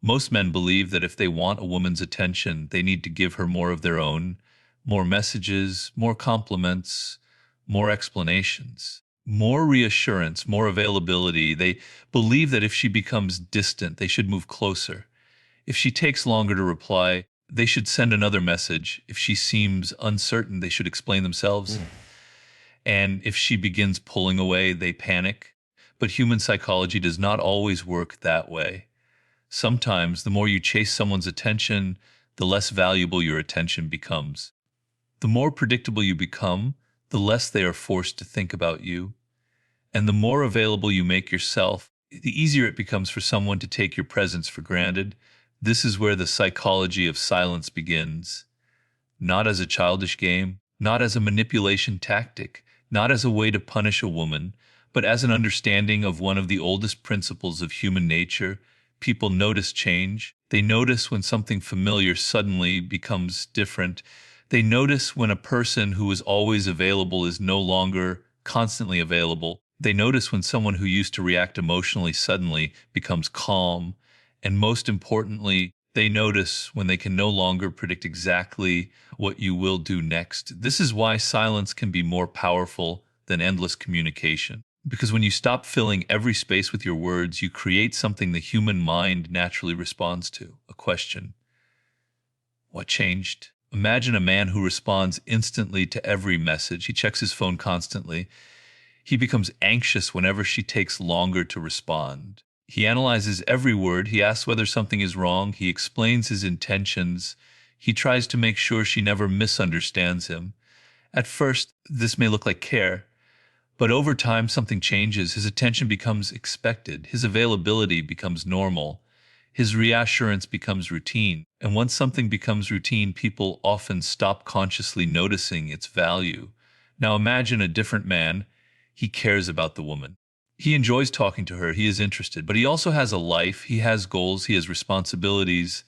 Most men believe that if they want a woman's attention, they need to give her more of their own, more messages, more compliments, more explanations, more reassurance, more availability. They believe that if she becomes distant, they should move closer. If she takes longer to reply, they should send another message. If she seems uncertain, they should explain themselves. And if she begins pulling away, they panic. But human psychology does not always work that way. Sometimes the more you chase someone's attention, the less valuable your attention becomes. The more predictable you become, the less they are forced to think about you. And the more available you make yourself, the easier it becomes for someone to take your presence for granted. This is where the psychology of silence begins. Not as a childish game, not as a manipulation tactic, not as a way to punish a woman, but as an understanding of one of the oldest principles of human nature. People notice change. They notice when something familiar suddenly becomes different. They notice when a person who is always available is no longer constantly available. They notice when someone who used to react emotionally suddenly becomes calm. And most importantly, they notice when they can no longer predict exactly what you will do next. This is why silence can be more powerful than endless communication. Because when you stop filling every space with your words, you create something the human mind naturally responds to, a question. What changed? Imagine a man who responds instantly to every message. He checks his phone constantly. He becomes anxious whenever she takes longer to respond. He analyzes every word. He asks whether something is wrong. He explains his intentions. He tries to make sure she never misunderstands him. At first, this may look like care, but over time something changes. His attention becomes expected. His availability becomes normal. His reassurance becomes routine. And once something becomes routine, people often stop consciously noticing its value. Now imagine a different man. He cares about the woman. He enjoys talking to her. He is interested, but he also has a life. He has goals. He has responsibilities.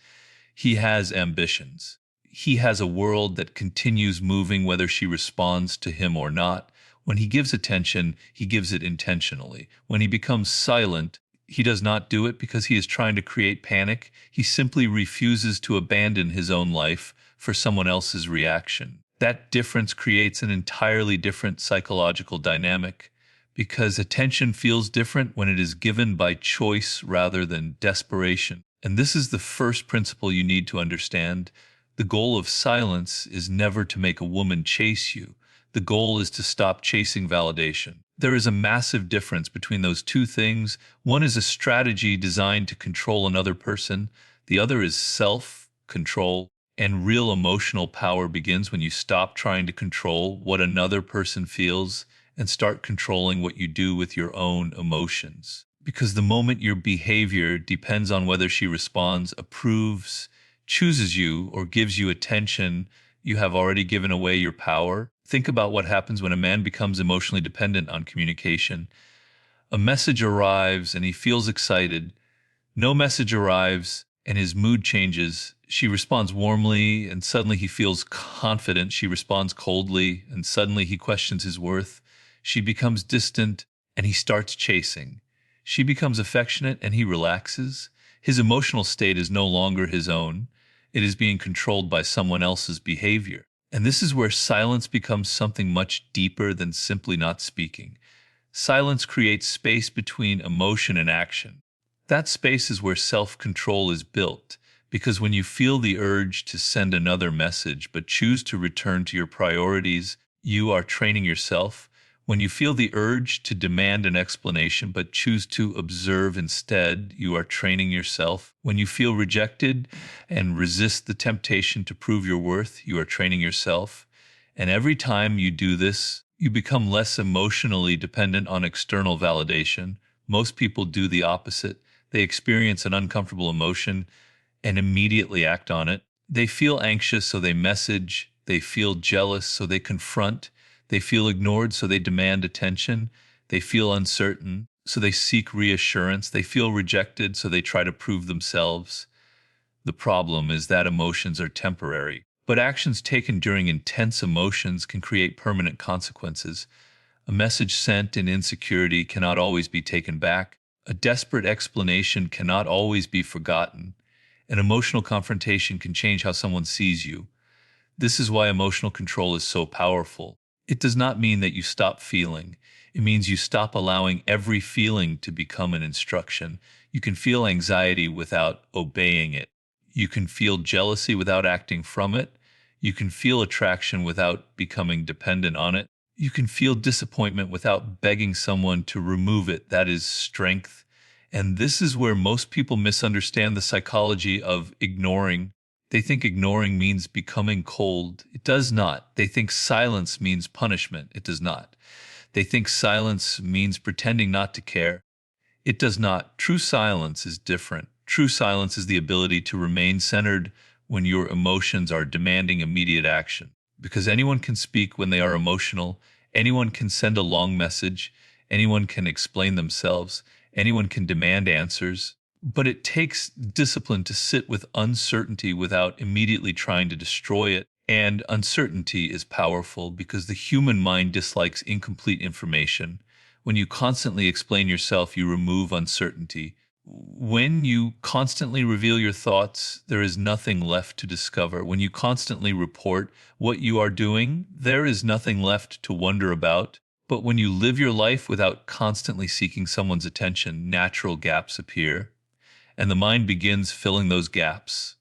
He has ambitions. He has a world that continues moving whether she responds to him or not. When he gives attention, he gives it intentionally. When he becomes silent, he does not do it because he is trying to create panic. He simply refuses to abandon his own life for someone else's reaction. That difference creates an entirely different psychological dynamic because attention feels different when it is given by choice rather than desperation. And this is the first principle you need to understand. The goal of silence is never to make a woman chase you. The goal is to stop chasing validation. There is a massive difference between those two things. One is a strategy designed to control another person. The other is self-control. And real emotional power begins when you stop trying to control what another person feels and start controlling what you do with your own emotions. Because the moment your behavior depends on whether she responds, approves, chooses you, or gives you attention, you have already given away your power. Think about what happens when a man becomes emotionally dependent on communication. A message arrives and he feels excited. No message arrives and his mood changes. She responds warmly and suddenly he feels confident. She responds coldly and suddenly he questions his worth. She becomes distant and he starts chasing. She becomes affectionate and he relaxes. His emotional state is no longer his own. It is being controlled by someone else's behavior. And this is where silence becomes something much deeper than simply not speaking. Silence creates space between emotion and action. That space is where self-control is built, because when you feel the urge to send another message but choose to return to your priorities, you are training yourself. When you feel the urge to demand an explanation but choose to observe instead, you are training yourself. When you feel rejected and resist the temptation to prove your worth, you are training yourself. And every time you do this, you become less emotionally dependent on external validation. Most people do the opposite. They experience an uncomfortable emotion and immediately act on it. They feel anxious, so they message. They feel jealous, so they confront. They feel ignored, so they demand attention. They feel uncertain, so they seek reassurance. They feel rejected, so they try to prove themselves. The problem is that emotions are temporary, but actions taken during intense emotions can create permanent consequences. A message sent in insecurity cannot always be taken back. A desperate explanation cannot always be forgotten. An emotional confrontation can change how someone sees you. This is why emotional control is so powerful. It does not mean that you stop feeling. It means you stop allowing every feeling to become an instruction. You can feel anxiety without obeying it. You can feel jealousy without acting from it. You can feel attraction without becoming dependent on it. You can feel disappointment without begging someone to remove it. That is strength. And this is where most people misunderstand the psychology of ignoring. They think ignoring means becoming cold. It does not. They think silence means punishment. It does not. They think silence means pretending not to care. It does not. True silence is different. True silence is the ability to remain centered when your emotions are demanding immediate action. Because anyone can speak when they are emotional, anyone can send a long message, anyone can explain themselves, anyone can demand answers. But it takes discipline to sit with uncertainty without immediately trying to destroy it. And uncertainty is powerful because the human mind dislikes incomplete information. When you constantly explain yourself, you remove uncertainty. When you constantly reveal your thoughts, there is nothing left to discover. When you constantly report what you are doing, there is nothing left to wonder about. But when you live your life without constantly seeking someone's attention, natural gaps appear, and the mind begins filling those gaps.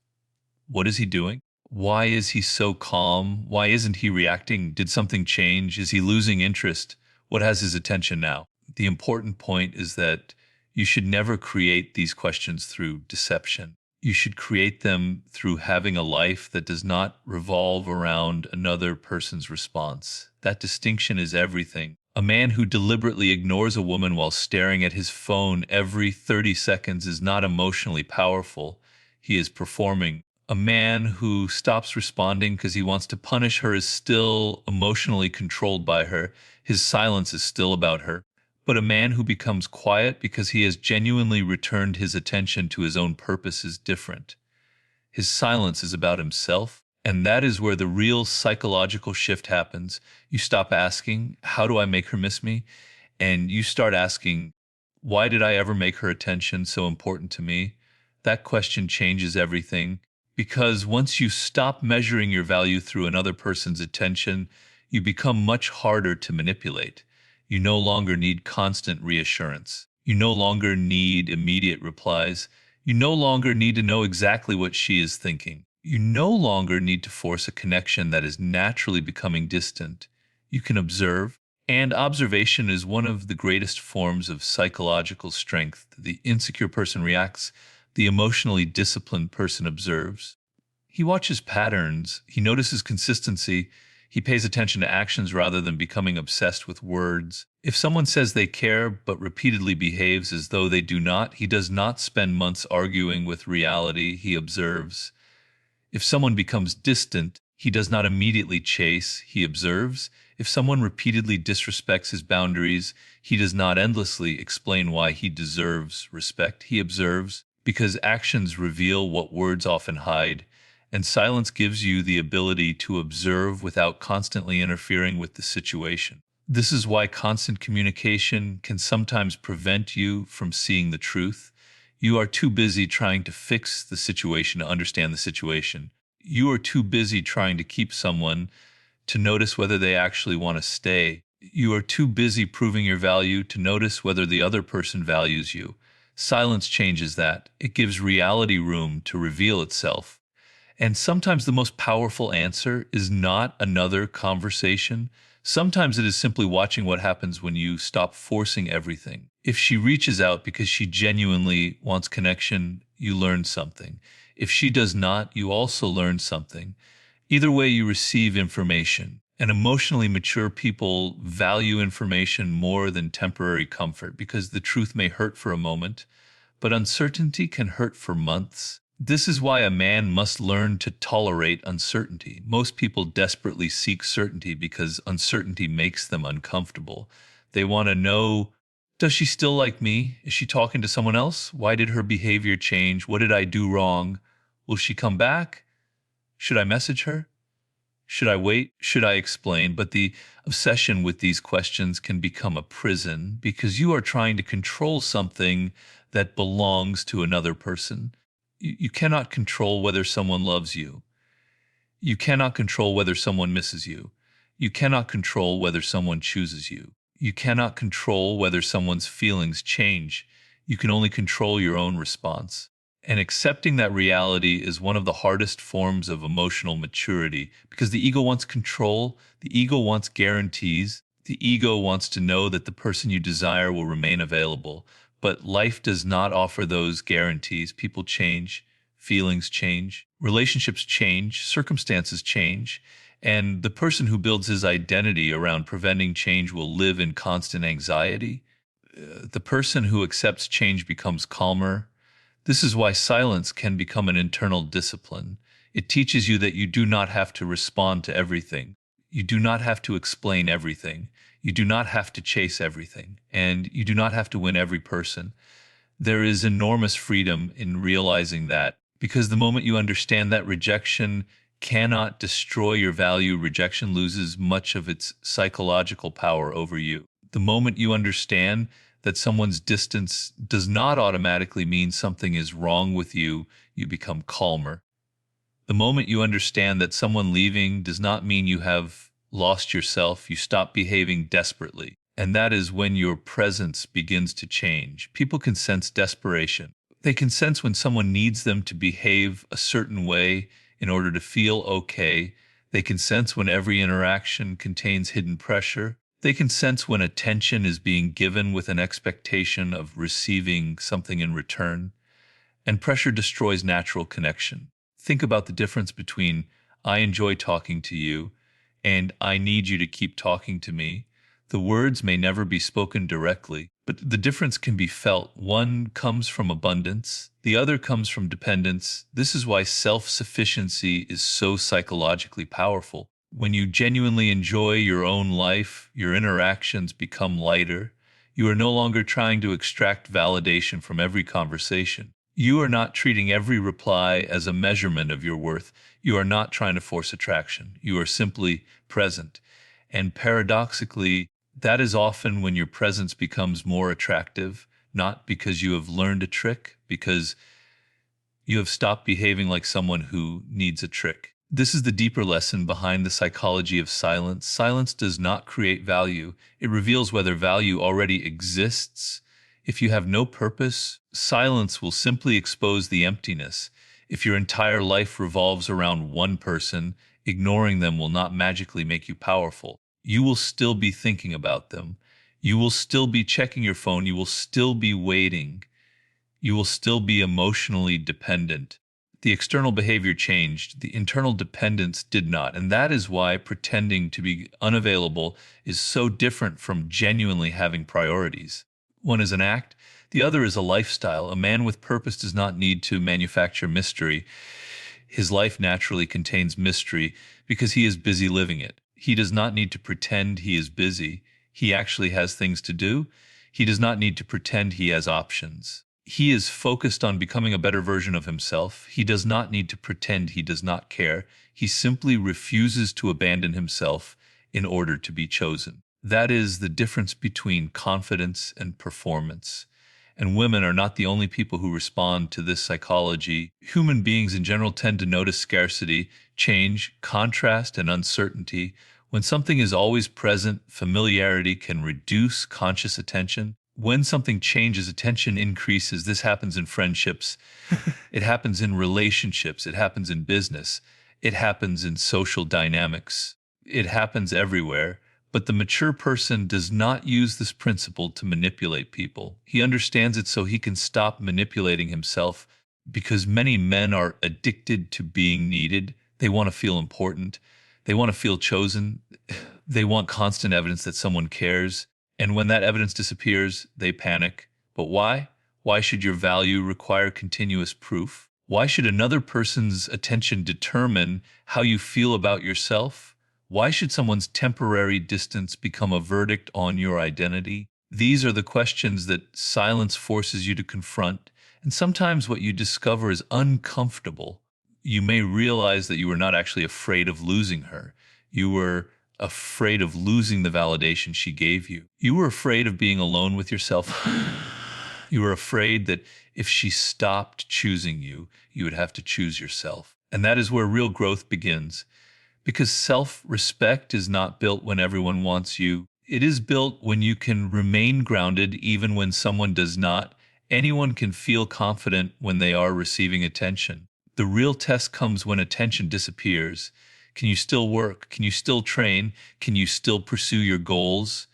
What is he doing? Why is he so calm? Why isn't he reacting? Did something change? Is he losing interest? What has his attention now? The important point is that you should never create these questions through deception. You should create them through having a life that does not revolve around another person's response. That distinction is everything. A man who deliberately ignores a woman while staring at his phone every 30 seconds is not emotionally powerful. He is performing. A man who stops responding because he wants to punish her is still emotionally controlled by her. His silence is still about her. But a man who becomes quiet because he has genuinely returned his attention to his own purpose is different. His silence is about himself, and that is where the real psychological shift happens. You stop asking, "How do I make her miss me?" And you start asking, "Why did I ever make her attention so important to me?" That question changes everything, because once you stop measuring your value through another person's attention, you become much harder to manipulate. You no longer need constant reassurance. You no longer need immediate replies. You no longer need to know exactly what she is thinking. You no longer need to force a connection that is naturally becoming distant. You can observe, and observation is one of the greatest forms of psychological strength. The insecure person reacts, the emotionally disciplined person observes. He watches patterns, he notices consistency, he pays attention to actions rather than becoming obsessed with words. If someone says they care but repeatedly behaves as though they do not, he does not spend months arguing with reality, he observes. If someone becomes distant, he does not immediately chase, he observes. If someone repeatedly disrespects his boundaries, he does not endlessly explain why he deserves respect, he observes, because actions reveal what words often hide, and silence gives you the ability to observe without constantly interfering with the situation. This is why constant communication can sometimes prevent you from seeing the truth. You are too busy trying to fix the situation to understand the situation. You are too busy trying to keep someone to notice whether they actually want to stay. You are too busy proving your value to notice whether the other person values you. Silence changes that. It gives reality room to reveal itself. And sometimes the most powerful answer is not another conversation. Sometimes it is simply watching what happens when you stop forcing everything. If she reaches out because she genuinely wants connection, you learn something. If she does not, you also learn something. Either way, you receive information. And emotionally mature people value information more than temporary comfort because the truth may hurt for a moment, but uncertainty can hurt for months. This is why a man must learn to tolerate uncertainty. Most people desperately seek certainty because uncertainty makes them uncomfortable. They want to know, does she still like me? Is she talking to someone else? Why did her behavior change? What did I do wrong? Will she come back? Should I message her? Should I wait? Should I explain? But the obsession with these questions can become a prison because you are trying to control something that belongs to another person. You cannot control whether someone loves you. You cannot control whether someone misses you. You cannot control whether someone chooses you. You cannot control whether someone's feelings change. You can only control your own response. And accepting that reality is one of the hardest forms of emotional maturity because the ego wants control, the ego wants guarantees, the ego wants to know that the person you desire will remain available. But life does not offer those guarantees. People change, feelings change, relationships change, circumstances change, and the person who builds his identity around preventing change will live in constant anxiety. The person who accepts change becomes calmer. This is why silence can become an internal discipline. It teaches you that you do not have to respond to everything. You do not have to explain everything. You do not have to chase everything. And you do not have to win every person. There is enormous freedom in realizing that because the moment you understand that rejection cannot destroy your value, rejection loses much of its psychological power over you. The moment you understand that someone's distance does not automatically mean something is wrong with you, you become calmer. The moment you understand that someone leaving does not mean you have lost yourself, you stop behaving desperately. And that is when your presence begins to change. People can sense desperation. They can sense when someone needs them to behave a certain way in order to feel okay. They can sense when every interaction contains hidden pressure. They can sense when attention is being given with an expectation of receiving something in return. And pressure destroys natural connection. Think about the difference between I enjoy talking to you and I need you to keep talking to me. The words may never be spoken directly, but the difference can be felt. One comes from abundance, the other comes from dependence. This is why self-sufficiency is so psychologically powerful. When you genuinely enjoy your own life, your interactions become lighter. You are no longer trying to extract validation from every conversation. You are not treating every reply as a measurement of your worth. You are not trying to force attraction. You are simply present. And paradoxically, that is often when your presence becomes more attractive, not because you have learned a trick, because you have stopped behaving like someone who needs a trick. This is the deeper lesson behind the psychology of silence. Silence does not create value. It reveals whether value already exists. If you have no purpose, silence will simply expose the emptiness. If your entire life revolves around one person, ignoring them will not magically make you powerful. You will still be thinking about them. You will still be checking your phone. You will still be waiting. You will still be emotionally dependent. The external behavior changed, the internal dependence did not. And that is why pretending to be unavailable is so different from genuinely having priorities. One is an act, the other is a lifestyle. A man with purpose does not need to manufacture mystery. His life naturally contains mystery because he is busy living it. He does not need to pretend he is busy. He actually has things to do. He does not need to pretend he has options. He is focused on becoming a better version of himself. He does not need to pretend he does not care. He simply refuses to abandon himself in order to be chosen. That is the difference between confidence and performance. And women are not the only people who respond to this psychology. Human beings in general tend to notice scarcity, change, contrast, and uncertainty. When something is always present, familiarity can reduce conscious attention. When something changes, attention increases. This happens in friendships. It happens in relationships. It happens in business. It happens in social dynamics. It happens everywhere. But the mature person does not use this principle to manipulate people. He understands it so he can stop manipulating himself because many men are addicted to being needed. They want to feel important. They want to feel chosen. They want constant evidence that someone cares. And when that evidence disappears, they panic. But why? Why should your value require continuous proof? Why should another person's attention determine how you feel about yourself? Why should someone's temporary distance become a verdict on your identity? These are the questions that silence forces you to confront, and sometimes what you discover is uncomfortable. You may realize that you were not actually afraid of losing her. You were afraid of losing the validation she gave you. You were afraid of being alone with yourself. You were afraid that if she stopped choosing you, you would have to choose yourself. And that is where real growth begins. Because self-respect is not built when everyone wants you. It is built when you can remain grounded even when someone does not. Anyone can feel confident when they are receiving attention. The real test comes when attention disappears. Can you still work? Can you still train? Can you still pursue your goals?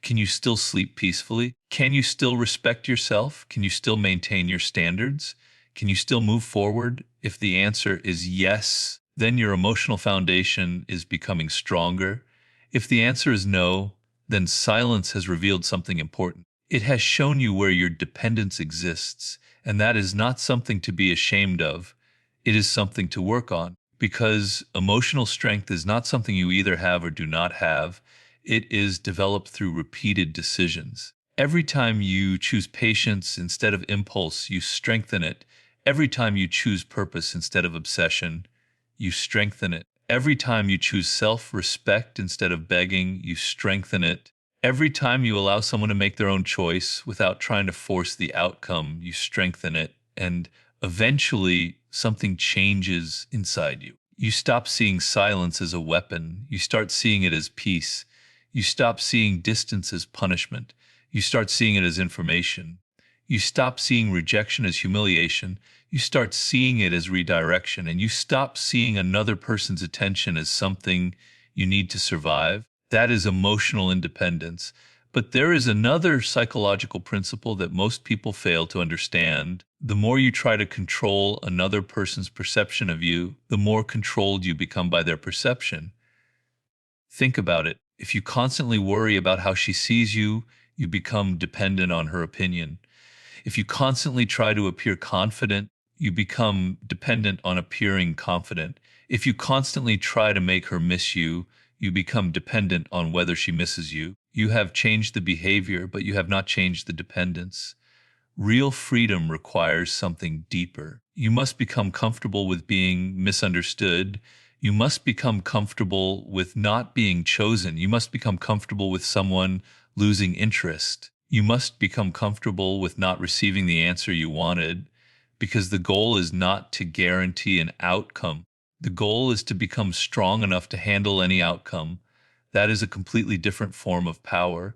Can you still sleep peacefully? Can you still respect yourself? Can you still maintain your standards? Can you still move forward? If the answer is yes, then your emotional foundation is becoming stronger. If the answer is no, then silence has revealed something important. It has shown you where your dependence exists, and that is not something to be ashamed of. It is something to work on, because emotional strength is not something you either have or do not have. It is developed through repeated decisions. Every time you choose patience instead of impulse, you strengthen it. Every time you choose purpose instead of obsession, you strengthen it. Every time you choose self-respect instead of begging, you strengthen it. Every time you allow someone to make their own choice without trying to force the outcome, you strengthen it. And eventually, something changes inside you. You stop seeing silence as a weapon. You start seeing it as peace. You stop seeing distance as punishment. You start seeing it as information. You stop seeing rejection as humiliation. You start seeing it as redirection, and you stop seeing another person's attention as something you need to survive. That is emotional independence. But there is another psychological principle that most people fail to understand. The more you try to control another person's perception of you, the more controlled you become by their perception. Think about it. If you constantly worry about how she sees you, you become dependent on her opinion. If you constantly try to appear confident, you become dependent on appearing confident. If you constantly try to make her miss you, you become dependent on whether she misses you. You have changed the behavior, but you have not changed the dependence. Real freedom requires something deeper. You must become comfortable with being misunderstood. You must become comfortable with not being chosen. You must become comfortable with someone losing interest. You must become comfortable with not receiving the answer you wanted, because the goal is not to guarantee an outcome. The goal is to become strong enough to handle any outcome. That is a completely different form of power.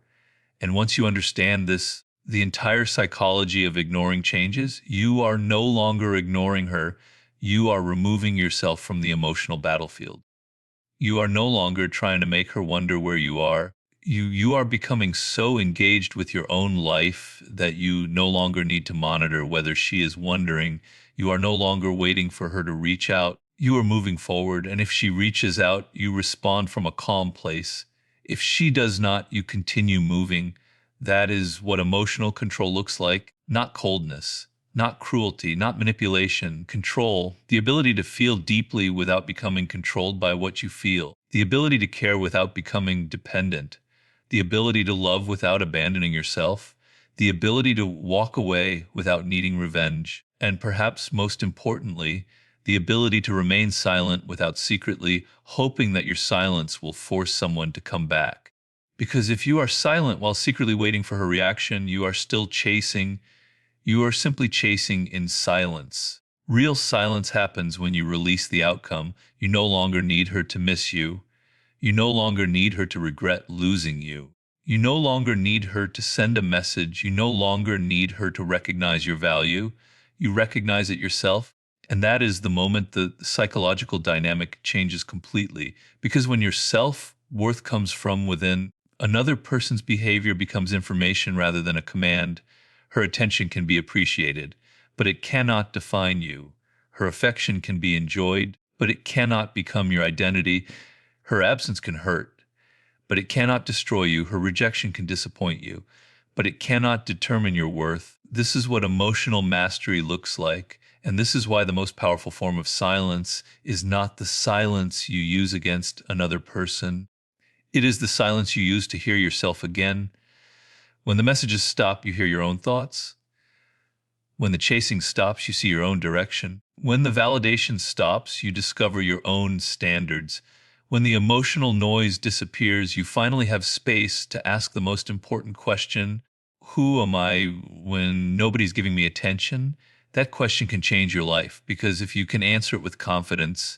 And once you understand this, the entire psychology of ignoring changes, you are no longer ignoring her. You are removing yourself from the emotional battlefield. You are no longer trying to make her wonder where you are. You are becoming so engaged with your own life that you no longer need to monitor whether she is wondering. You are no longer waiting for her to reach out. You are moving forward, and if she reaches out, you respond from a calm place. If she does not, you continue moving. That is what emotional control looks like, not coldness, not cruelty, not manipulation, control, the ability to feel deeply without becoming controlled by what you feel, the ability to care without becoming dependent, the ability to love without abandoning yourself, the ability to walk away without needing revenge, and perhaps most importantly, the ability to remain silent without secretly hoping that your silence will force someone to come back. Because if you are silent while secretly waiting for her reaction, you are still chasing. You are simply chasing in silence. Real silence happens when you release the outcome. You no longer need her to miss you. You no longer need her to regret losing you. You no longer need her to send a message. You no longer need her to recognize your value. You recognize it yourself. And that is the moment the psychological dynamic changes completely. Because when your self-worth comes from within, another person's behavior becomes information rather than a command. Her attention can be appreciated, but it cannot define you. Her affection can be enjoyed, but it cannot become your identity. Her absence can hurt, but it cannot destroy you. Her rejection can disappoint you, but it cannot determine your worth. This is what emotional mastery looks like, and this is why the most powerful form of silence is not the silence you use against another person. It is the silence you use to hear yourself again. When the messages stop, you hear your own thoughts. When the chasing stops, you see your own direction. When the validation stops, you discover your own standards. When the emotional noise disappears, you finally have space to ask the most important question: who am I when nobody's giving me attention? That question can change your life because if you can answer it with confidence,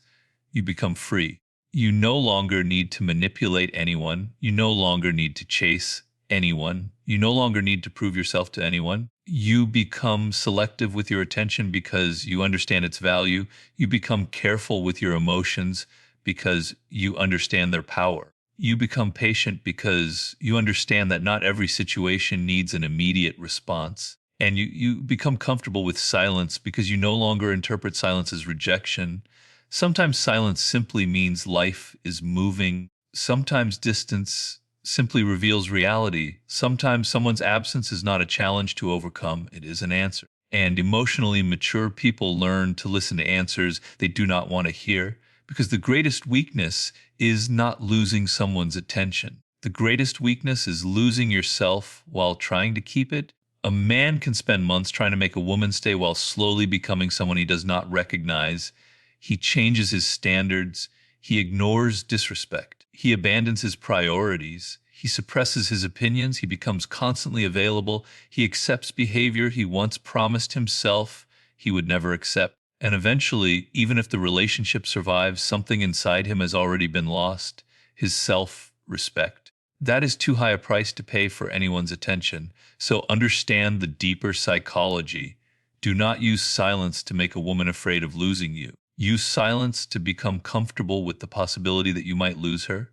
you become free. You no longer need to manipulate anyone. You no longer need to chase anyone. You no longer need to prove yourself to anyone. You become selective with your attention because you understand its value. You become careful with your emotions because you understand their power. You become patient because you understand that not every situation needs an immediate response. And you become comfortable with silence because you no longer interpret silence as rejection. Sometimes silence simply means life is moving. Sometimes distance simply reveals reality. Sometimes someone's absence is not a challenge to overcome, it is an answer. And emotionally mature people learn to listen to answers they do not want to hear because the greatest weakness is not losing someone's attention. The greatest weakness is losing yourself while trying to keep it. A man can spend months trying to make a woman stay while slowly becoming someone he does not recognize. He changes his standards. He ignores disrespect. He abandons his priorities. He suppresses his opinions. He becomes constantly available. He accepts behavior he once promised himself he would never accept. And eventually, even if the relationship survives, something inside him has already been lost, his self-respect. That is too high a price to pay for anyone's attention. So understand the deeper psychology. Do not use silence to make a woman afraid of losing you. Use silence to become comfortable with the possibility that you might lose her.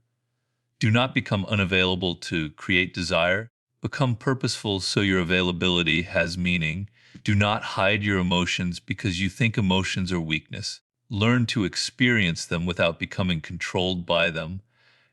Do not become unavailable to create desire. Become purposeful so your availability has meaning. Do not hide your emotions because you think emotions are weakness. Learn to experience them without becoming controlled by them.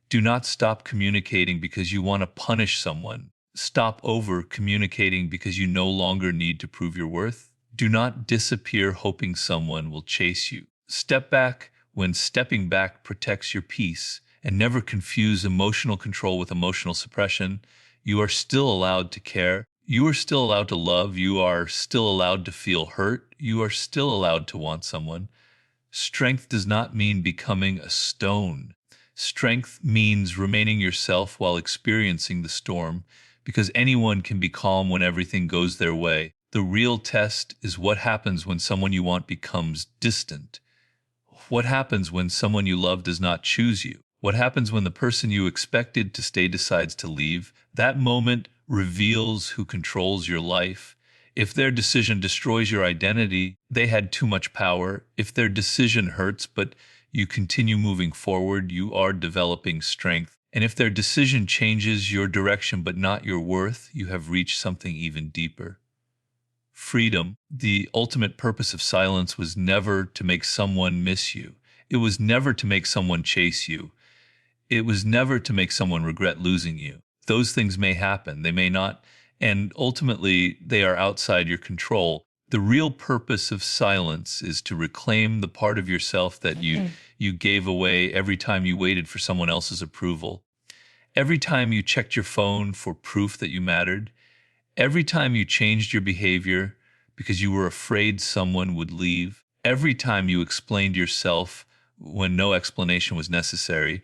Do not stop communicating because you want to punish someone. Stop over communicating because you no longer need to prove your worth. Do not disappear hoping someone will chase you. Step back when stepping back protects your peace, and never confuse emotional control with emotional suppression. You are still allowed to care. You are still allowed to love. You are still allowed to feel hurt. You are still allowed to want someone. Strength does not mean becoming a stone. Strength means remaining yourself while experiencing the storm, because anyone can be calm when everything goes their way. The real test is what happens when someone you want becomes distant. What happens when someone you love does not choose you? What happens when the person you expected to stay decides to leave? That moment reveals who controls your life. If their decision destroys your identity, they had too much power. If their decision hurts, but you continue moving forward, you are developing strength. And if their decision changes your direction but not your worth, you have reached something even deeper. Freedom. The ultimate purpose of silence was never to make someone miss you. It was never to make someone chase you. It was never to make someone regret losing you. Those things may happen, they may not, and ultimately they are outside your control. The real purpose of silence is to reclaim the part of yourself that you gave away every time you waited for someone else's approval. Every time you checked your phone for proof that you mattered. Every time you changed your behavior because you were afraid someone would leave. Every time you explained yourself when no explanation was necessary.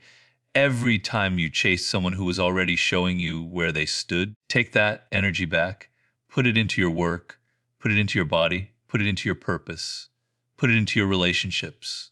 Every time you chased someone who was already showing you where they stood. Take that energy back, put it into your work, put it into your body, put it into your purpose, put it into your relationships,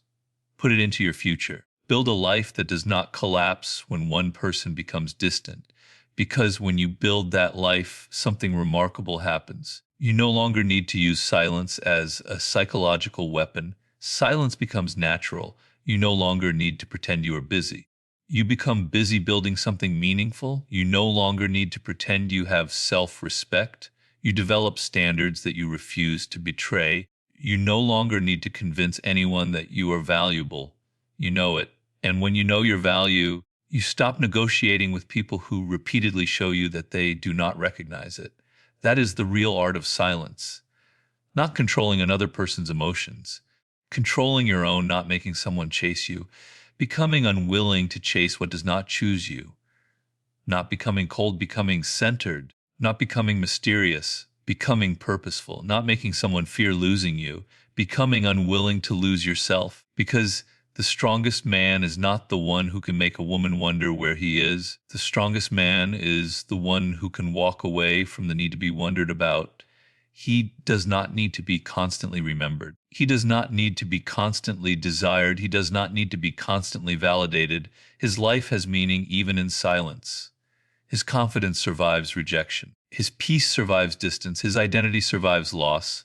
put it into your future. Build a life that does not collapse when one person becomes distant. Because when you build that life, something remarkable happens. You no longer need to use silence as a psychological weapon. Silence becomes natural. You no longer need to pretend you are busy. You become busy building something meaningful. You no longer need to pretend you have self-respect. You develop standards that you refuse to betray. You no longer need to convince anyone that you are valuable. You know it. And when you know your value, you stop negotiating with people who repeatedly show you that they do not recognize it. That is the real art of silence. Not controlling another person's emotions. Controlling your own, not making someone chase you. Becoming unwilling to chase what does not choose you. Not becoming cold, becoming centered. Not becoming mysterious. Becoming purposeful. Not making someone fear losing you. Becoming unwilling to lose yourself. Because the strongest man is not the one who can make a woman wonder where he is. The strongest man is the one who can walk away from the need to be wondered about. He does not need to be constantly remembered. He does not need to be constantly desired. He does not need to be constantly validated. His life has meaning even in silence. His confidence survives rejection. His peace survives distance. His identity survives loss.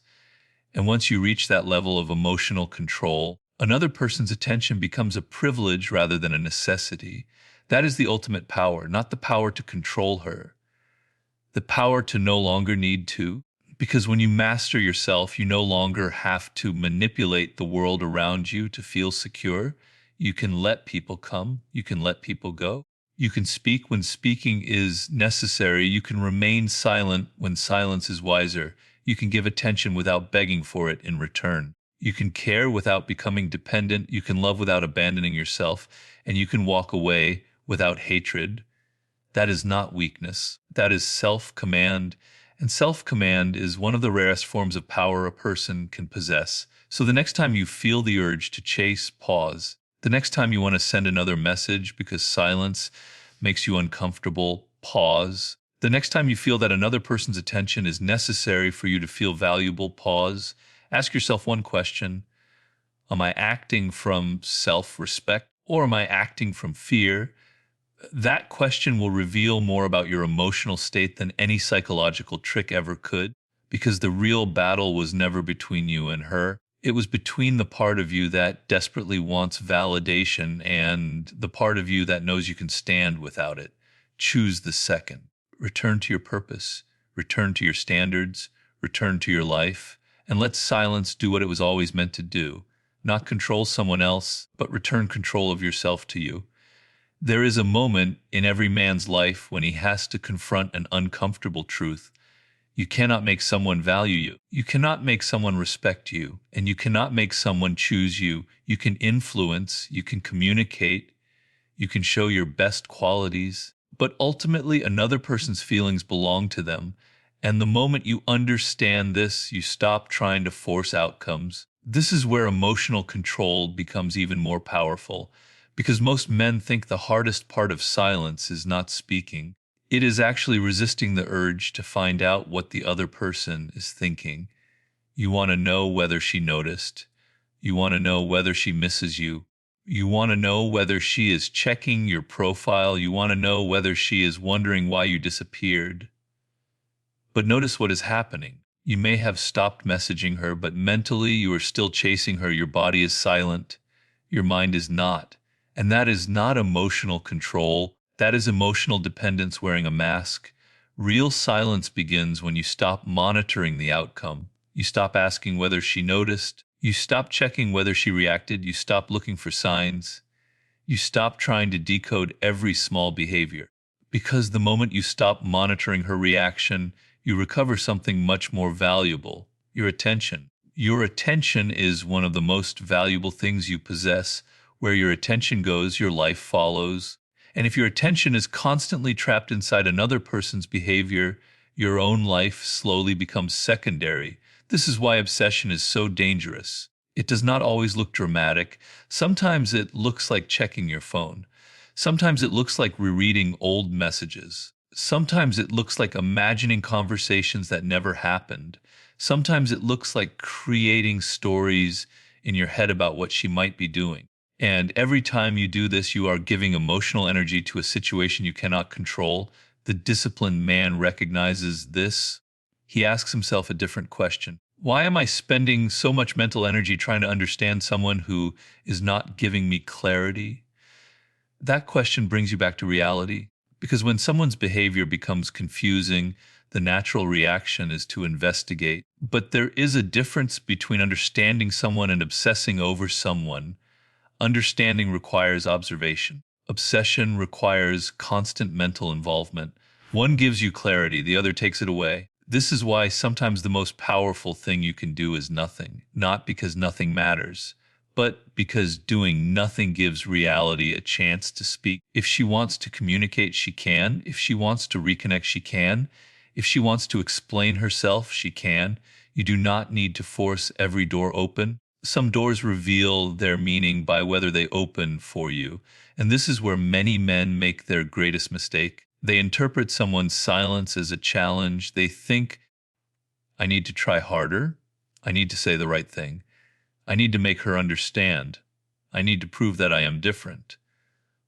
And once you reach that level of emotional control, another person's attention becomes a privilege rather than a necessity. That is the ultimate power, not the power to control her, the power to no longer need to. Because when you master yourself, you no longer have to manipulate the world around you to feel secure. You can let people come. You can let people go. You can speak when speaking is necessary. You can remain silent when silence is wiser. You can give attention without begging for it in return. You can care without becoming dependent. You can love without abandoning yourself. And you can walk away without hatred. That is not weakness. That is self-command. And self-command is one of the rarest forms of power a person can possess. So the next time you feel the urge to chase, pause. The next time you want to send another message because silence makes you uncomfortable, pause. The next time you feel that another person's attention is necessary for you to feel valuable, pause. Ask yourself one question. Am I acting from self-respect or am I acting from fear? That question will reveal more about your emotional state than any psychological trick ever could, because the real battle was never between you and her. It was between the part of you that desperately wants validation and the part of you that knows you can stand without it. Choose the second. Return to your purpose, return to your standards, return to your life, and let silence do what it was always meant to do. Not control someone else, but return control of yourself to you. There is a moment in every man's life when he has to confront an uncomfortable truth. You cannot make someone value you. You cannot make someone respect you. And you cannot make someone choose you. You can influence, you can communicate, you can show your best qualities. But ultimately, another person's feelings belong to them. And the moment you understand this, you stop trying to force outcomes. This is where emotional control becomes even more powerful. Because most men think the hardest part of silence is not speaking. It is actually resisting the urge to find out what the other person is thinking. You want to know whether she noticed. You want to know whether she misses you. You want to know whether she is checking your profile. You want to know whether she is wondering why you disappeared. But notice what is happening. You may have stopped messaging her, but mentally you are still chasing her. Your body is silent. Your mind is not. And that is not emotional control. That is emotional dependence wearing a mask. Real silence begins when you stop monitoring the outcome. You stop asking whether she noticed. You stop checking whether she reacted. You stop looking for signs. You stop trying to decode every small behavior. Because the moment you stop monitoring her reaction, you recover something much more valuable, your attention. Your attention is one of the most valuable things you possess. Where your attention goes, your life follows. And if your attention is constantly trapped inside another person's behavior, your own life slowly becomes secondary. This is why obsession is so dangerous. It does not always look dramatic. Sometimes it looks like checking your phone. Sometimes it looks like rereading old messages. Sometimes it looks like imagining conversations that never happened. Sometimes it looks like creating stories in your head about what she might be doing. And every time you do this, you are giving emotional energy to a situation you cannot control. The disciplined man recognizes this. He asks himself a different question. Why am I spending so much mental energy trying to understand someone who is not giving me clarity? That question brings you back to reality. Because when someone's behavior becomes confusing, the natural reaction is to investigate. But there is a difference between understanding someone and obsessing over someone. Understanding requires observation. Obsession requires constant mental involvement. One gives you clarity, the other takes it away. This is why sometimes the most powerful thing you can do is nothing, not because nothing matters, but because doing nothing gives reality a chance to speak. If she wants to communicate, she can. If she wants to reconnect, she can. If she wants to explain herself, she can. You do not need to force every door open. Some doors reveal their meaning by whether they open for you. And this is where many men make their greatest mistake. They interpret someone's silence as a challenge. They think I need to try harder. I need to say the right thing. I need to make her understand. I need to prove that I am different.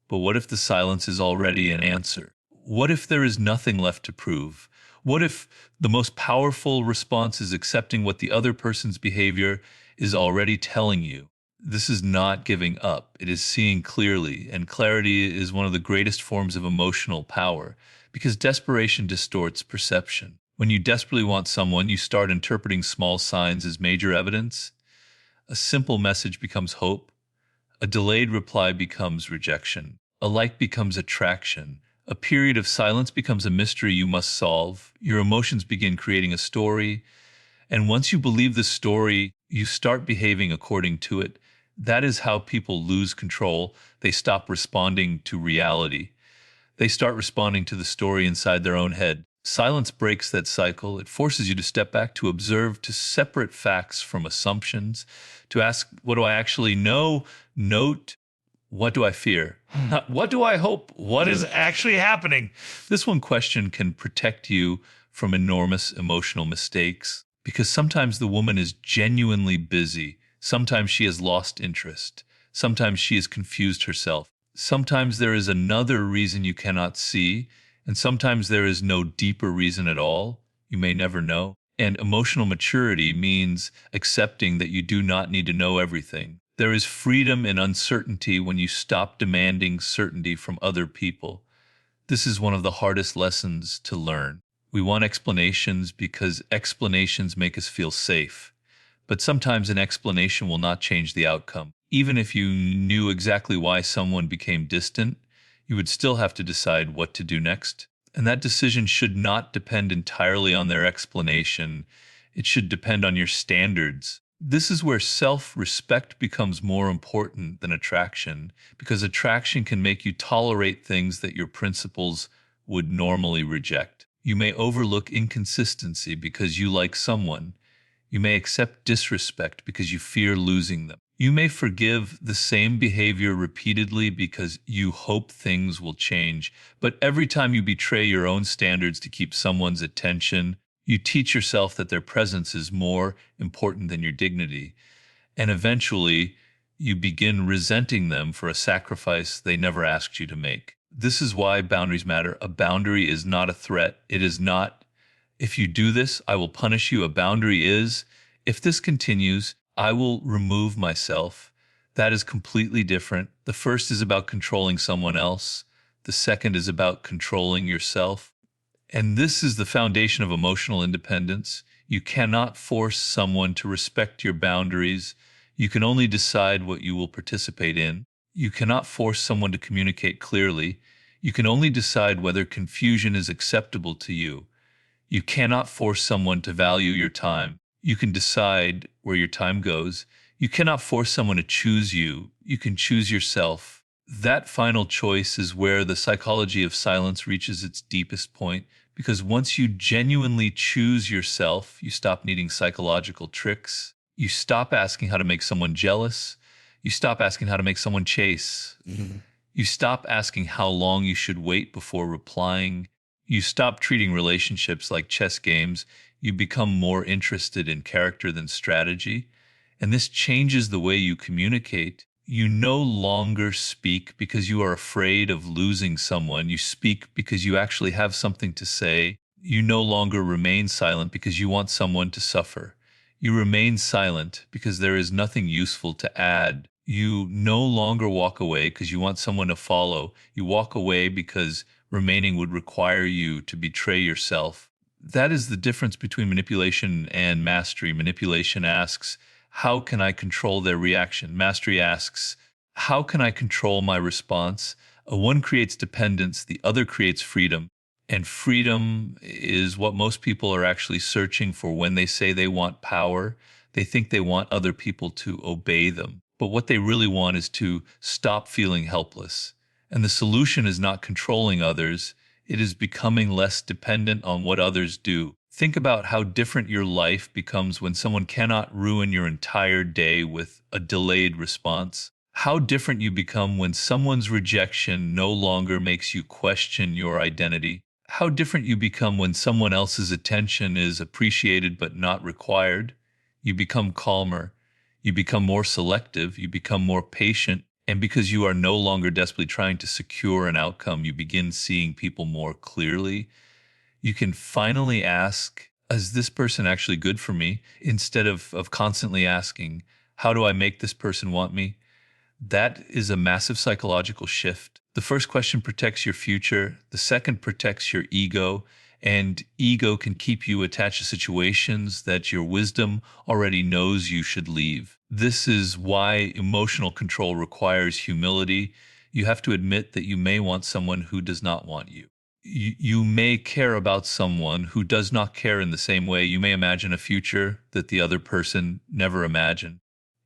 But what if the silence is already an answer? What if there is nothing left to prove? What if the most powerful response is accepting what the other person's behavior is already telling you? This is not giving up. It is seeing clearly, and clarity is one of the greatest forms of emotional power because desperation distorts perception. When you desperately want someone, you start interpreting small signs as major evidence. A simple message becomes hope. A delayed reply becomes rejection. A like becomes attraction. A period of silence becomes a mystery you must solve. Your emotions begin creating a story. And once you believe the story, you start behaving according to it. That is how people lose control. They stop responding to reality. They start responding to the story inside their own head. Silence breaks that cycle. It forces you to step back, to observe, to separate facts from assumptions, to ask, what do I actually know? Note, what do I fear? What do I hope? What is actually happening? This one question can protect you from enormous emotional mistakes because sometimes the woman is genuinely busy. Sometimes she has lost interest. Sometimes she has confused herself. Sometimes there is another reason you cannot see, and sometimes there is no deeper reason at all. You may never know. And emotional maturity means accepting that you do not need to know everything. There is freedom in uncertainty when you stop demanding certainty from other people. This is one of the hardest lessons to learn. We want explanations because explanations make us feel safe. But sometimes an explanation will not change the outcome. Even if you knew exactly why someone became distant, you would still have to decide what to do next. And that decision should not depend entirely on their explanation. It should depend on your standards. This is where self-respect becomes more important than attraction, because attraction can make you tolerate things that your principles would normally reject. You may overlook inconsistency because you like someone. You may accept disrespect because you fear losing them. You may forgive the same behavior repeatedly because you hope things will change. But every time you betray your own standards to keep someone's attention, you teach yourself that their presence is more important than your dignity. And eventually, you begin resenting them for a sacrifice they never asked you to make. This is why boundaries matter. A boundary is not a threat. It is not, if you do this, I will punish you. A boundary is, if this continues, I will remove myself. That is completely different. The first is about controlling someone else. The second is about controlling yourself. And this is the foundation of emotional independence. You cannot force someone to respect your boundaries. You can only decide what you will participate in. You cannot force someone to communicate clearly. You can only decide whether confusion is acceptable to you. You cannot force someone to value your time. You can decide where your time goes. You cannot force someone to choose you. You can choose yourself. That final choice is where the psychology of silence reaches its deepest point, because once you genuinely choose yourself, you stop needing psychological tricks. You stop asking how to make someone jealous. You stop asking how to make someone chase. You stop asking how long you should wait before replying. You stop treating relationships like chess games. You become more interested in character than strategy. And this changes the way you communicate. You no longer speak because you are afraid of losing someone. You speak because you actually have something to say. You no longer remain silent because you want someone to suffer. You remain silent because there is nothing useful to add. You no longer walk away because you want someone to follow. You walk away because remaining would require you to betray yourself. That is the difference between manipulation and mastery. Manipulation asks, how can I control their reaction? Mastery asks, how can I control my response? One creates dependence, the other creates freedom. And freedom is what most people are actually searching for when they say they want power. They think they want other people to obey them. But what they really want is to stop feeling helpless. And the solution is not controlling others. It is becoming less dependent on what others do. Think about how different your life becomes when someone cannot ruin your entire day with a delayed response. How different you become when someone's rejection no longer makes you question your identity. how different you become when someone else's attention is appreciated but not required. You become calmer, you become more selective, you become more patient, and because you are no longer desperately trying to secure an outcome, you begin seeing people more clearly. You can finally ask, is this person actually good for me? Instead of constantly asking, how do I make this person want me? That is a massive psychological shift. The first question protects your future, the second protects your ego, and ego can keep you attached to situations that your wisdom already knows you should leave. This is why emotional control requires humility. You have to admit that you may want someone who does not want you. You may care about someone who does not care in the same way. You may imagine a future that the other person never imagined.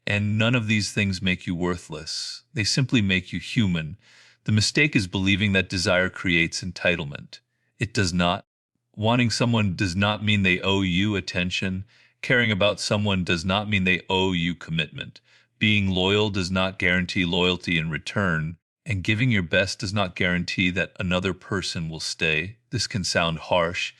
And none of these things make you worthless. They simply make you human. The mistake is believing that desire creates entitlement. It does not. Wanting someone does not mean they owe you attention. Caring about someone does not mean they owe you commitment. Being loyal does not guarantee loyalty in return. And giving your best does not guarantee that another person will stay. This can sound harsh,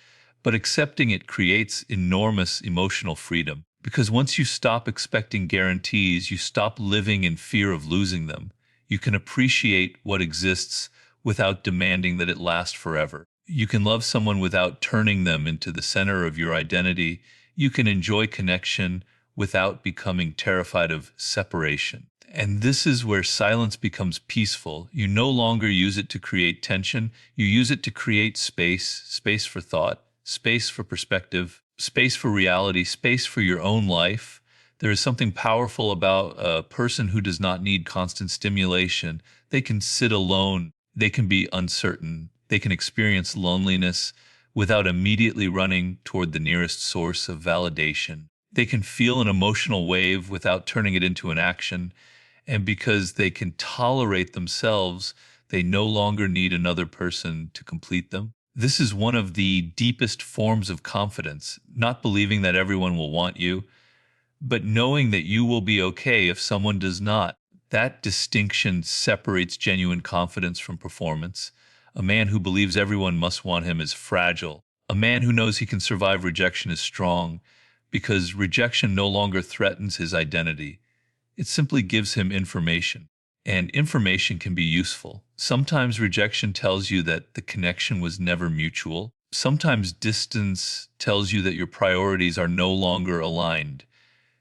but accepting it creates enormous emotional freedom. Because once you stop expecting guarantees, you stop living in fear of losing them. You can appreciate what exists without demanding that it last forever. You can love someone without turning them into the center of your identity. You can enjoy connection without becoming terrified of separation. And this is where silence becomes peaceful. You no longer use it to create tension. You use it to create space, space for thought, space for perspective, space for reality, space for your own life. There is something powerful about a person who does not need constant stimulation. They can sit alone, they can be uncertain, they can experience loneliness without immediately running toward the nearest source of validation. They can feel an emotional wave without turning it into an action. And because they can tolerate themselves, they no longer need another person to complete them. This is one of the deepest forms of confidence, not believing that everyone will want you, but knowing that you will be okay if someone does not. That distinction separates genuine confidence from performance. A man who believes everyone must want him is fragile. A man who knows he can survive rejection is strong, because rejection no longer threatens his identity. It simply gives him information. And information can be useful. Sometimes rejection tells you that the connection was never mutual. Sometimes distance tells you that your priorities are no longer aligned.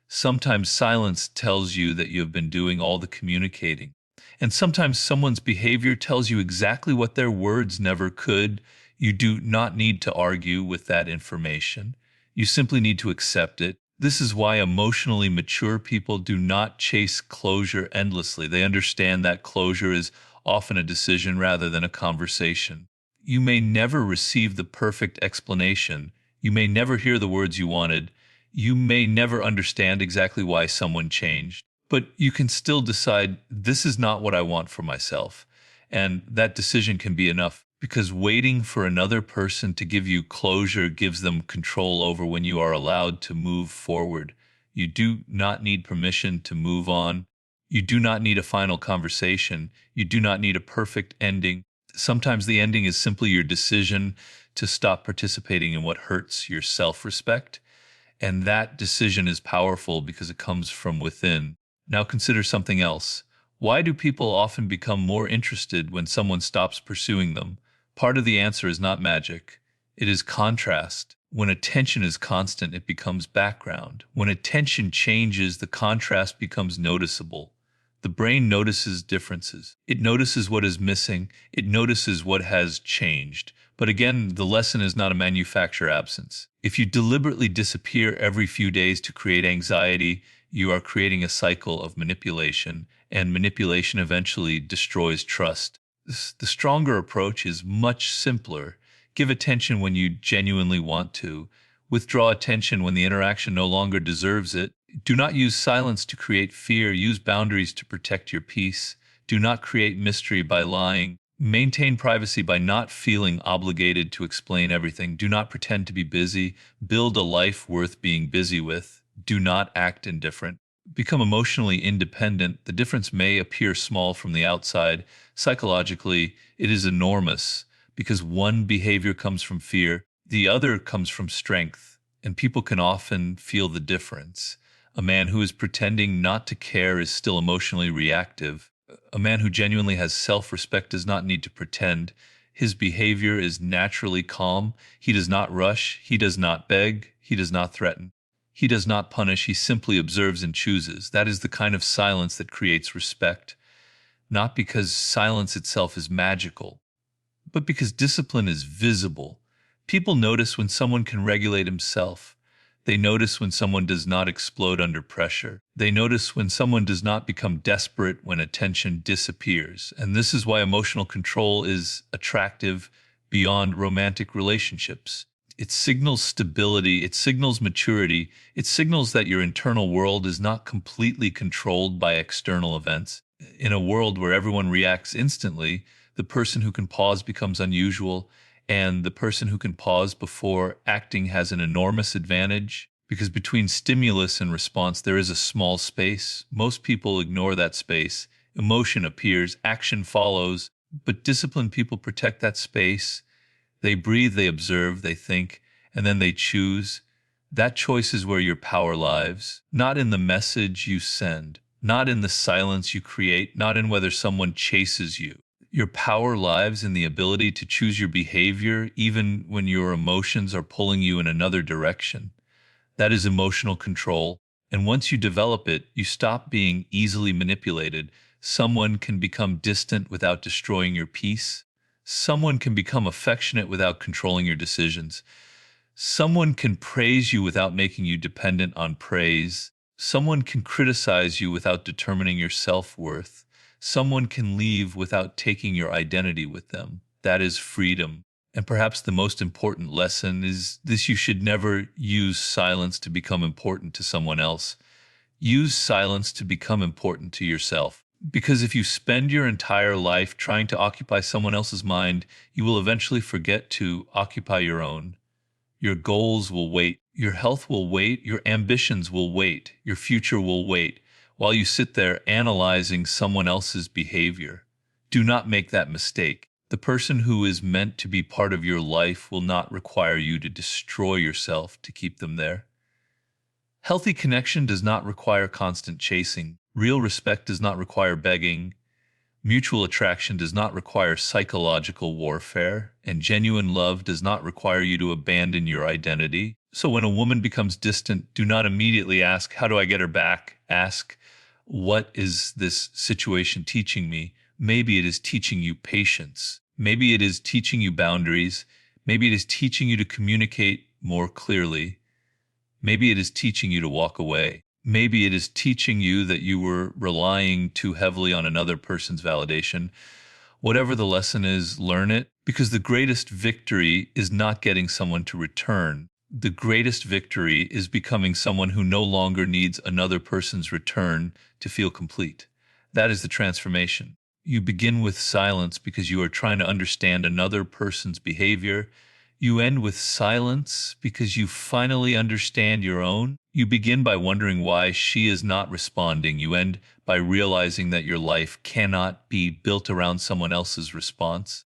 Sometimes silence tells you that you have been doing all the communicating. And sometimes someone's behavior tells you exactly what their words never could. You do not need to argue with that information. You simply need to accept it. This is why emotionally mature people do not chase closure endlessly. They understand that closure is often a decision rather than a conversation. You may never receive the perfect explanation. You may never hear the words you wanted. You may never understand exactly why someone changed, but you can still decide this is not what I want for myself. And that decision can be enough because waiting for another person to give you closure gives them control over when you are allowed to move forward. You do not need permission to move on. You do not need a final conversation. You do not need a perfect ending. Sometimes the ending is simply your decision to stop participating in what hurts your self-respect. And that decision is powerful because it comes from within. Now consider something else. Why do people often become more interested when someone stops pursuing them? Part of the answer is not magic. It is contrast. When attention is constant, it becomes background. When attention changes, the contrast becomes noticeable. The brain notices differences. It notices what is missing. It notices what has changed. But again, the lesson is not a manufactured absence. If you deliberately disappear every few days to create anxiety, you are creating a cycle of manipulation, and manipulation eventually destroys trust. The stronger approach is much simpler. Give attention when you genuinely want to. Withdraw attention when the interaction no longer deserves it. Do not use silence to create fear. Use boundaries to protect your peace. Do not create mystery by lying. Maintain privacy by not feeling obligated to explain everything. Do not pretend to be busy. Build a life worth being busy with. Do not act indifferent. Become emotionally independent. The difference may appear small from the outside. Psychologically, it is enormous. because one behavior comes from fear, the other comes from strength, and people can often feel the difference. A man who is pretending not to care is still emotionally reactive. A man who genuinely has self-respect does not need to pretend. His behavior is naturally calm. He does not rush. He does not beg. He does not threaten. He does not punish. He simply observes and chooses. That is the kind of silence that creates respect, not because silence itself is magical, but because discipline is visible. People notice when someone can regulate himself. They notice when someone does not explode under pressure. They notice when someone does not become desperate when attention disappears. And this is why emotional control is attractive beyond romantic relationships. It signals stability, it signals maturity, it signals that your internal world is not completely controlled by external events. In a world where everyone reacts instantly, the person who can pause becomes unusual, and the person who can pause before acting has an enormous advantage, because between stimulus and response there is a small space. Most people ignore that space. Emotion appears, action follows, but disciplined people protect that space. They breathe, they observe, they think, and then they choose. That choice is where your power lies, not in the message you send, not in the silence you create, not in whether someone chases you. Your power lies in the ability to choose your behavior even when your emotions are pulling you in another direction. That is emotional control. And once you develop it, you stop being easily manipulated. Someone can become distant without destroying your peace. Someone can become affectionate without controlling your decisions. Someone can praise you without making you dependent on praise. Someone can criticize you without determining your self-worth. Someone can leave without taking your identity with them. That is freedom. And perhaps the most important lesson is this: you should never use silence to become important to someone else. Use silence to become important to yourself. Because if you spend your entire life trying to occupy someone else's mind, you will eventually forget to occupy your own. Your goals will wait, your health will wait, your ambitions will wait, your future will wait, while you sit there analyzing someone else's behavior. Do not make that mistake. The person who is meant to be part of your life will not require you to destroy yourself to keep them there. Healthy connection does not require constant chasing. Real respect does not require begging. Mutual attraction does not require psychological warfare, and genuine love does not require you to abandon your identity. So when a woman becomes distant, do not immediately ask, "How do I get her back?" Ask, "What is this situation teaching me?" Maybe it is teaching you patience. Maybe it is teaching you boundaries. Maybe it is teaching you to communicate more clearly. Maybe it is teaching you to walk away. Maybe it is teaching you that you were relying too heavily on another person's validation. Whatever the lesson is, learn it, because the greatest victory is not getting someone to return. The greatest victory is becoming someone who no longer needs another person's return to feel complete. That is the transformation. You begin with silence because you are trying to understand another person's behavior. You end with silence because you finally understand your own. You begin by wondering why she is not responding. You end by realizing that your life cannot be built around someone else's response.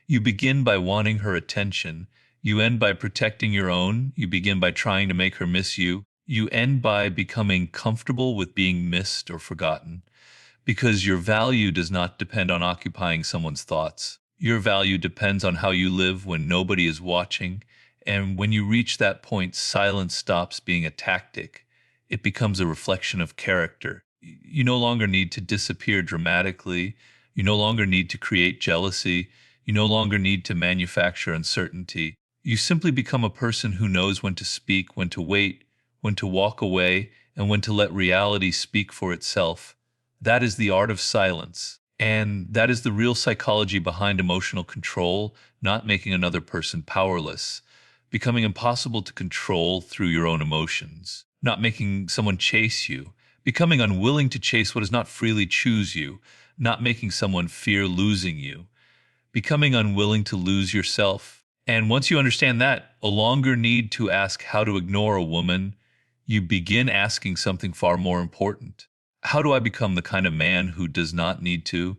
You begin by wanting her attention. You end by protecting your own. You begin by trying to make her miss you. You end by becoming comfortable with being missed or forgotten, because your value does not depend on occupying someone's thoughts. Your value depends on how you live when nobody is watching. And when you reach that point, silence stops being a tactic. It becomes a reflection of character. You no longer need to disappear dramatically. You no longer need to create jealousy. You no longer need to manufacture uncertainty. You simply become a person who knows when to speak, when to wait, when to walk away, and when to let reality speak for itself. That is the art of silence. And that is the real psychology behind emotional control, not making another person powerless, becoming impossible to control through your own emotions, not making someone chase you, becoming unwilling to chase what does not freely choose you, not making someone fear losing you, becoming unwilling to lose yourself. And once you understand that, a longer need to ask how to ignore a woman, you begin asking something far more important. How do I become the kind of man who does not need to,